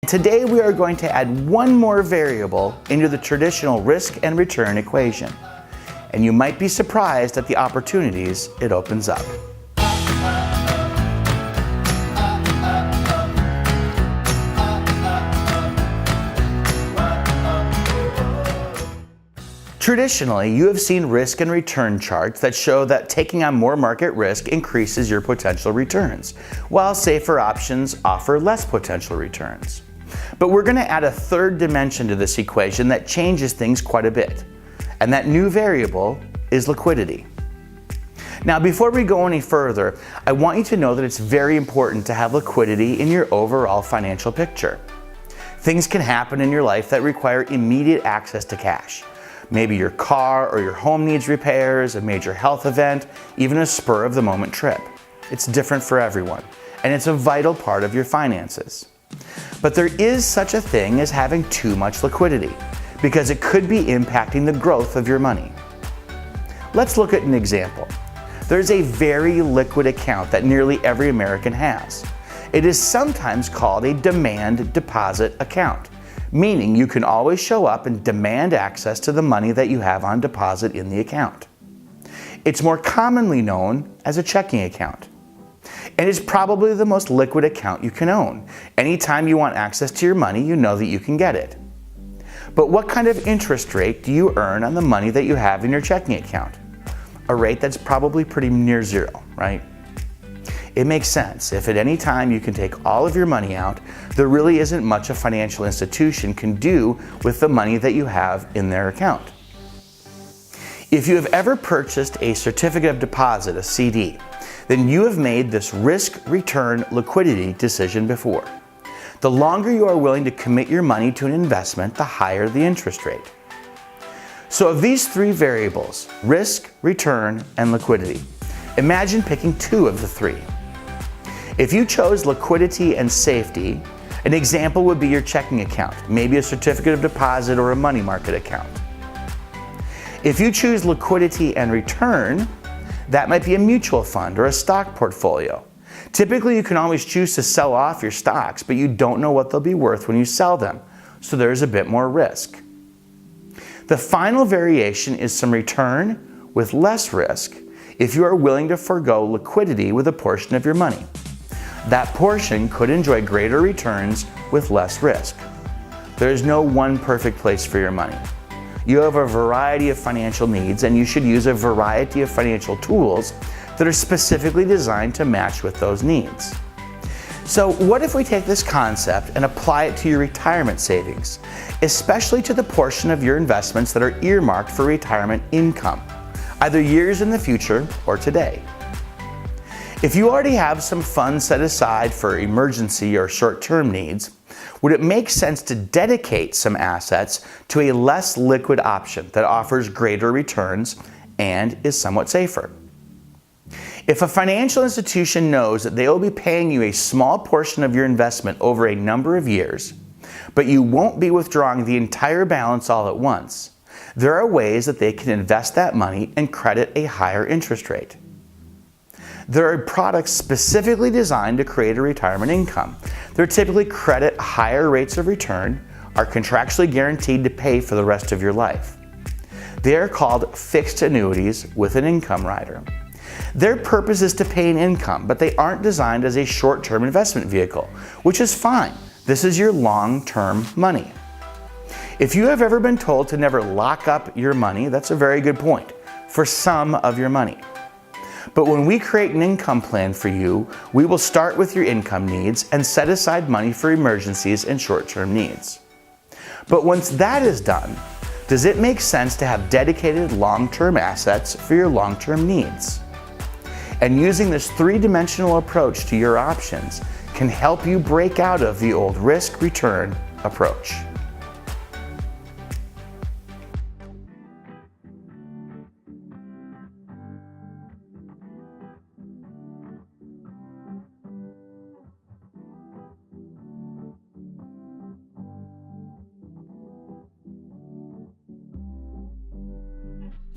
Today we are going to add one more variable into the traditional risk and return equation. And you might be surprised at the opportunities it opens up. Traditionally, you have seen risk and return charts that show that taking on more market risk increases your potential returns, while safer options offer less potential returns. But we're going to add a third dimension to this equation that changes things quite a bit. And that new variable is liquidity. Now, before we go any further, I want you to know that it's very important to have liquidity in your overall financial picture. Things can happen in your life that require immediate access to cash. Maybe your car or your home needs repairs, a major health event, even a spur-of-the-moment trip. It's different for everyone, and it's a vital part of your finances. But there is such a thing as having too much liquidity, because it could be impacting the growth of your money. Let's look at an example. There's a very liquid account that nearly every American has. It is sometimes called a demand deposit account, meaning you can always show up and demand access to the money that you have on deposit in the account. It's more commonly known as a checking account. And it's probably the most liquid account you can own. Anytime you want access to your money, you know that you can get it. But what kind of interest rate do you earn on the money that you have in your checking account? A rate that's probably pretty near zero, right? It makes sense. If at any time you can take all of your money out, there really isn't much a financial institution can do with the money that you have in their account. If you have ever purchased a certificate of deposit, a CD, then you have made this risk-return liquidity decision before. The longer you are willing to commit your money to an investment, the higher the interest rate. So of these three variables, risk, return, and liquidity, imagine picking two of the three. If you chose liquidity and safety, an example would be your checking account, maybe a certificate of deposit or a money market account. If you choose liquidity and return, that might be a mutual fund or a stock portfolio. Typically, you can always choose to sell off your stocks, but you don't know what they'll be worth when you sell them, so there's a bit more risk. The final variation is some return with less risk if you are willing to forego liquidity with a portion of your money. That portion could enjoy greater returns with less risk. There is no one perfect place for your money. You have a variety of financial needs, and you should use a variety of financial tools that are specifically designed to match with those needs. So what if we take this concept and apply it to your retirement savings, especially to the portion of your investments that are earmarked for retirement income, either years in the future or today? If you already have some funds set aside for emergency or short-term needs, would it make sense to dedicate some assets to a less liquid option that offers greater returns and is somewhat safer? If a financial institution knows that they will be paying you a small portion of your investment over a number of years, but you won't be withdrawing the entire balance all at once, there are ways that they can invest that money and credit a higher interest rate. There are products specifically designed to create a retirement income. They're typically credit higher rates of return, are contractually guaranteed to pay for the rest of your life. They are called fixed annuities with an income rider. Their purpose is to pay an income, but they aren't designed as a short-term investment vehicle, which is fine. This is your long-term money. If you have ever been told to never lock up your money, that's a very good point, for some of your money. But when we create an income plan for you, we will start with your income needs and set aside money for emergencies and short-term needs. But once that is done, does it make sense to have dedicated long-term assets for your long-term needs? And using this three-dimensional approach to your options can help you break out of the old risk-return approach.